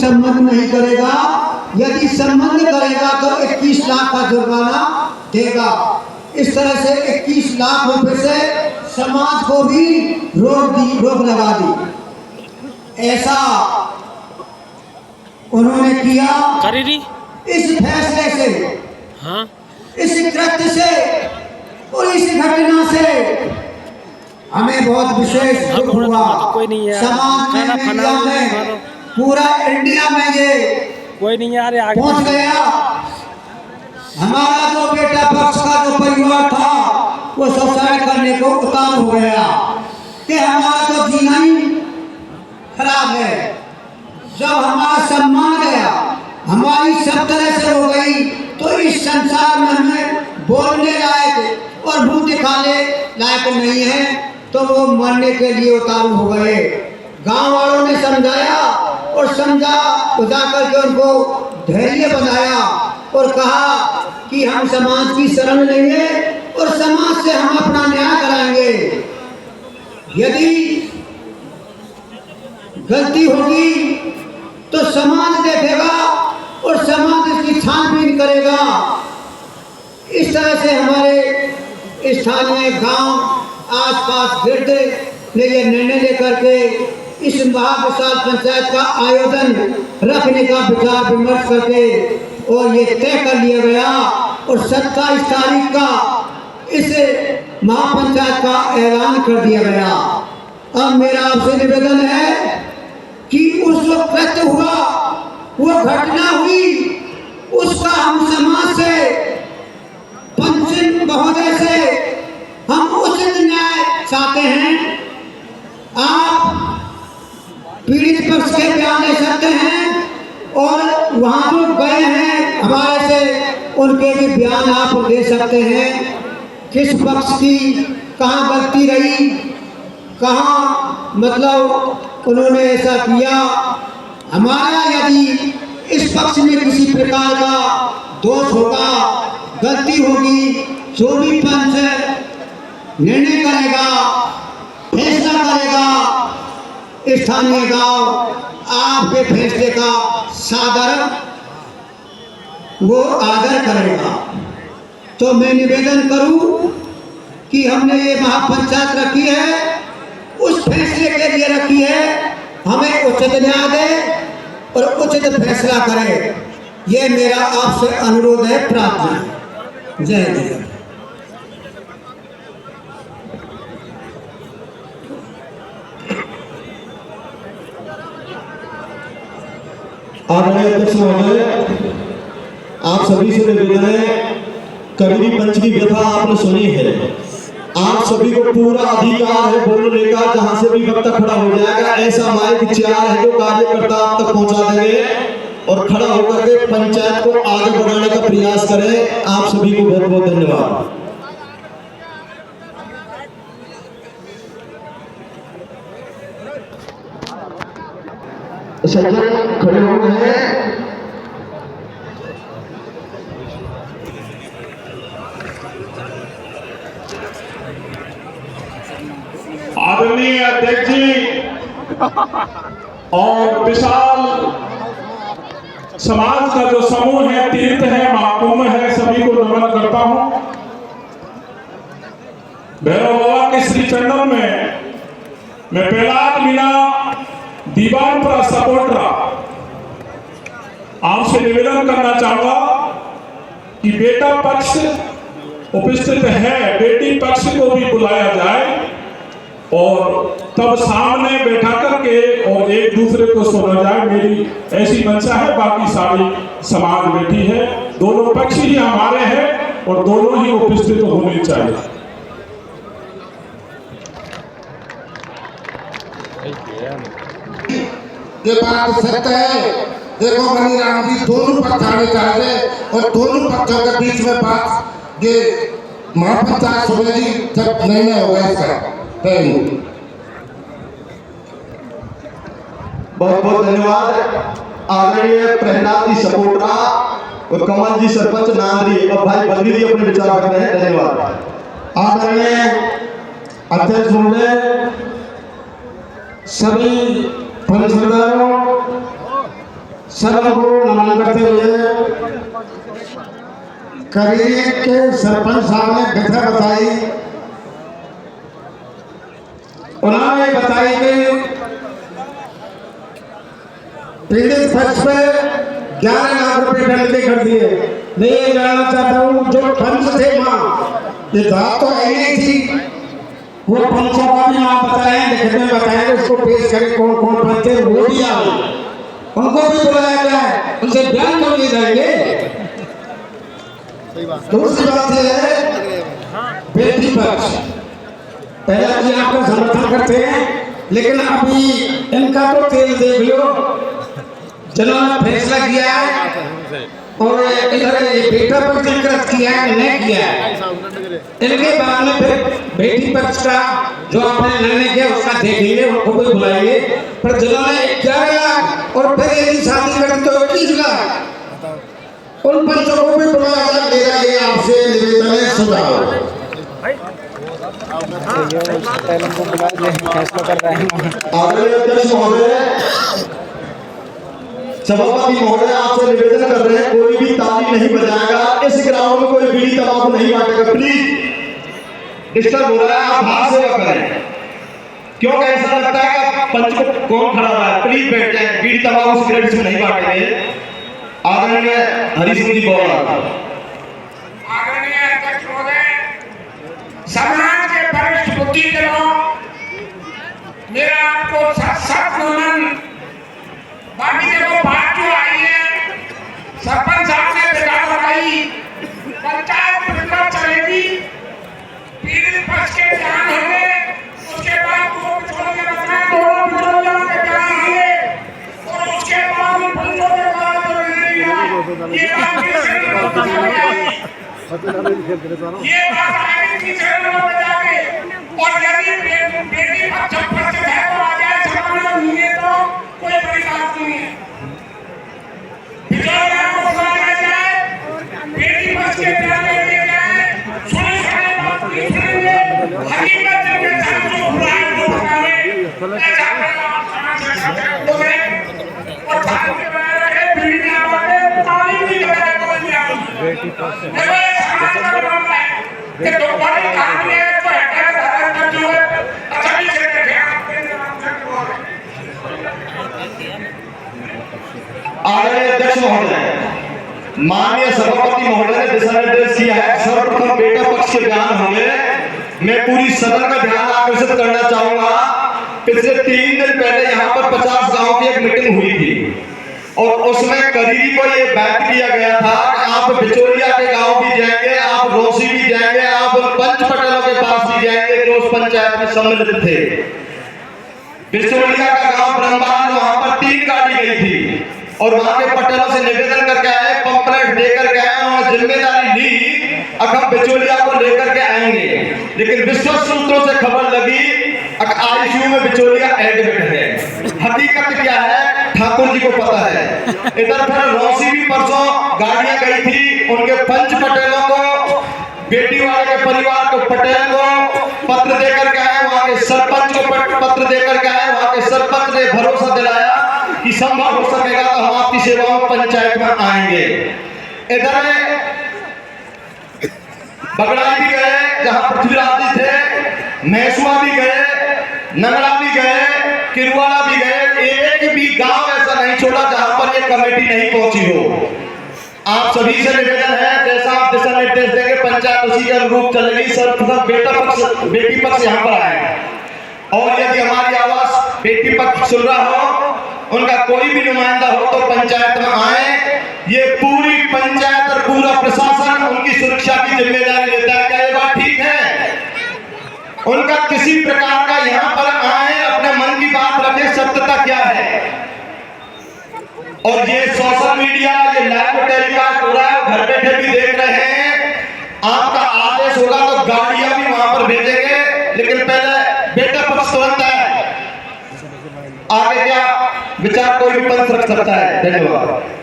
संबंध नहीं करेगा, यदि संबंध करेगा तो 21 लाख का जुर्माना देगा। इस तरह से 21 लाख रुपए से समाज को भी रोक लगा दी। ऐसा उन्होंने किया। इस फैसले से, हाँ, इस कृत्य से और इस घटना से हमें बहुत विशेष दुख हुआ। समाज में, मीडिया में, पूरा इंडिया में ये कोई नहीं आ रहा, पहुंच गया। हमारा जो बेटा पक्ष का जो परिवार था वो सुसाइड करने को उतार हो गया कि हमारा तो जीना ही खराब है। जब हमारा सम्मान गया, हमारी सब तरह से हो गई, तो इस संसार में हमें बोलने लायक और मुंह दिखाने लायक नहीं है, तो वो मरने के लिए उतारू हो गए। गांव वालों ने समझाया और समझा बुझा करके उनको धैर्य बनाया और कहा कि हम समाज की शरण लेंगे और समाज से हम अपना न्याय कराएंगे। यदि गलती होगी तो समाज देखेगा और समाज इसकी छानबीन करेगा। इस तरह से हमारे स्थानीय गांव आसपास गिरद ने यह निर्णय लेकर के इस महाविशाल पंचायत का आयोजन रखने का विचार विमर्श करके और ये तय कर लिया गया और 27 तारीख का इस महापंचायत का ऐलान कर दिया गया। अब मेरा आपसे निवेदन है कि उस जो कृत्य हुआ, वो घटना हुई, उसका हम समाज से, पंच महोदय से हम उचित न्याय चाहते हैं। आप पीड़ित पक्ष के बयान ले सकते हैं और वहाँ जो गए हैं हमारे से, उनके भी बयान आप ले सकते हैं। किस पक्ष की कहाँ गलती रही, कहाँ मतलब उन्होंने ऐसा किया। हमारा यदि इस पक्ष में किसी प्रकार का दोष होगा, गलती होगी, जो भी पंच निर्णय करेगा, फैसला करेगा, स्थानीय गांव आपके फैसले का सादर वो आदर करेगा। तो मैं निवेदन करूं कि हमने ये महापंचायत रखी है, उस फैसले के लिए रखी है, हमें उचित न्याय दे और उचित फैसला करे। ये मेरा आपसे अनुरोध है, प्रार्थना है। जय जय। आदरणीय अध्यक्ष महोदय, आप सभी से निवेदन है, कबीरी पंच की व्यथा आपने सुनी है। आप सभी को पूरा अधिकार है बोलने का, जहां से भी वक्ता खड़ा हो जाएगा ऐसा माइक चेयर है जो कार्यकर्ता आप तक पहुंचा देंगे और खड़ा होकर के पंचायत को आगे बढ़ाने का प्रयास करें। आप सभी को बहुत बहुत धन्यवाद। सज्जन खड़े हो गए हैं। आदरणीय अध्यक्ष जी और विशाल समाज का जो समूह है, तीर्थ है, महाकुंभ है, सभी को नमन करता हूं। भैरव बाबा के श्री चंदन में मैं पहला मीना दीवान पर सपोर्ट रहा। आपसे निवेदन करना चाहूंगा कि बेटा पक्ष उपस्थित है, बेटी पक्ष को भी बुलाया जाए और तब सामने बैठा करके और एक दूसरे को सुना जाए। मेरी ऐसी मंशा है, बाकी सारी समाज बैठी है। दोनों पक्ष ही हमारे हैं और दोनों ही उपस्थित होने चाहिए। ये बात सत्य है। देखो मनी राम जी दोनों पक्ष आने चाहिए और दोनों पक्षों के बीच में बात ये महापंचायत सुबह जी जब निर्णय होगा इसका। बहुत बहुत धन्यवाद। आदरणीय प्रहलाद जी सपोटरा और कमल जी सरपंच नांदरी और भाई बद्री जी अपने विचार रख रहे हैं। धन्यवाद। आदरणीय अध्यक्ष महोदय, सभी पंचदारों सबको नमन करते हुए करीब के सरपंच साहब ने व्यथा बताई। उन्होंने बताई कि पीड़ित पक्ष पे 11 लाख रुपए दंड कर दिए। मैं ये जानना चाहता हूँ जो पंच थे वहाँ, ये बात तो ऐसी थी, वो पंचों का भी नाम बताएं, लिखित में बताएं, उसको पेश करें कौन कौन पंच थे, वो भी आए, उनको भी बुलाया गया है, उनसे बयान कर लिए जाएंगे। दूसरी बात यह है बेटी पक्ष, पहला जी आपका समर्थन करते हैं, लेकिन अभी इनका तो तेल देख लो, जिन्होंने फैसला किया है और इधर ये बेटा पक्ष जिक्र किया है नहीं किया है, इनके बाद में फिर बेटी पक्ष का जो आपने निर्णय किया उसका देखेंगे, उनको भी बुलाएंगे। पर जिन्होंने 11 लाख और फिर यदि शादी करें तो 21 लाख, उन पंचों को भी बुलाया जाए। मेरा ये आपसे निवेदन है, सुझाव। आदरणीय अध्यक्ष महोदय, सभापति महोदय, आपसे निवेदन कर रहे हैं कोई भी ताली नहीं बजाएगा, इस ग्राउंड में कोई बीड़ी तंबाकू नहीं बांटेगा। प्लीज डिस्टर्ब हो रहा है, आप हाथ सेवा करें। क्योंकि ऐसा लगता है कि पंच को कौन खड़ा रहा है। प्लीज बैठ जाए, बीड़ी तंबाकू सिगरेट से नहीं बांटेंगे। आदरणीय हरी सिंह जी गौड़, आदरणीय अध्यक्ष महोदय, समाज के वरिष्ठ बुद्धिजीवियों, मेरा आपको सख्त नमन। बाकी देखो बात जो आई है, सरपंच साहब ने बेटा बताई, पंचायत प्रक्रिया चलेगी, पीड़ित पक्ष के बयान होंगे, उसके बाद दो बिचौलिए बताए, दोनों बिचौलियों के बयान होंगे, और उसके बाद पंचों के बाद जो निर्णय ये बात ये बात आएगी कि चरणों में जाके, और यदि बेटी पक्ष है तो आ जाए समाज में, नहीं तो कोई बड़ी बात नहीं है। बिचौलियों को बुलाया जाए, बेटी पक्ष के बयान दिए जाए, सुने सुने बात नहीं सुनेंगे, हकीकत में सब जो हुआ है वो बतावे। ऐसा आप समाज से साथ बोले और साथ के बारे में पीढ़ी ना बातें ताली नहीं बजाए कोई भी आप। बेटी पक्ष कि तो बड़ी कहानी है तो हटा धारण कर जो है अच्छा भी से देखे आपके नाम से बोल। आदरणीय अध्यक्ष महोदय, माननीय सभापति महोदय ने दिशा निर्देश दिया है, सर्वप्रथम बेटा पक्ष के बयान होंगे। मैं पूरी सदन का ध्यान आकर्षित करना चाहूंगा। पिछले 3 दिन पहले यहाँ पर 50 गांव की एक मीटिंग हुई थी और उसमें करीबी को ये बात किया गया था कि आप बिचौलिया के गांव भी जाएंगे, आप रोसी भी जाएंगे, आप पंच पटेलों के पास भी जाएंगे जो उस पंचायत में सम्मिलित थे। बिचौलिया का गांव ब्रह्मांड, वहां पर 3 गाड़ी गई थी और वहां के पटेलों से निवेदन करके आए, पंपलेट देकर के आए, उन्होंने जिम्मेदारी ली अब हम बिचौलिया को लेकर के आएंगे। लेकिन विश्वस्त सूत्रों से खबर लगी आईसीयू में बिचौलिया एडमिट है। हकीकत क्या है ठाकुर जी को पता है। इधर फिर रोसी भी परसों गाड़ियां गई थी, उनके पंच पटेलों को, बेटी वाले के परिवार को, पटेल को पत्र देकर के आए, वहां के सरपंच को पत्र देकर के आए। वहां के सरपंच ने भरोसा दिलाया कि संभव हो सकेगा तो हम आपकी सेवाओं पंचायत में आएंगे। इधर बगड़ाई भी गए जहां पृथ्वीराज जी थे, मैसुआ भी गए, नंगला भी गए, किरवाड़ा भी गए। एक भी गांव ऐसा नहीं छोड़ा जहां पर ये कमेटी नहीं पहुंची हो। आप सभी से निवेदन है, जैसा आप दिशा निर्देश देंगे पंचायत उसी के अनुरूप चलेगी। सर्वप्रथम बेटी पक्ष यहाँ पर आए और यदि हमारी आवाज बेटी पक्ष सुन रहा हो, उनका कोई भी नुमाइंदा हो तो पंचायत में आए। ये पूरी पंचायत और पूरा प्रशासन उनकी सुरक्षा की जिम्मेदारी लेता है। क्या ये बात ठीक है? उनका किसी प्रकार का यहाँ पर आए, अपने मन की बात रखें, सत्यता क्या है। और ये सोशल मीडिया, ये लाइव टेलीकास्ट हो रहा है, घर बैठे भी देख रहे हैं। आपका आदेश होगा तो गाड़ियां भी वहां पर भेजेंगे, लेकिन पहले बेटा पक्ष तुरंत है। आगे क्या विचार कोई भी पंच रख सकता है। धन्यवाद।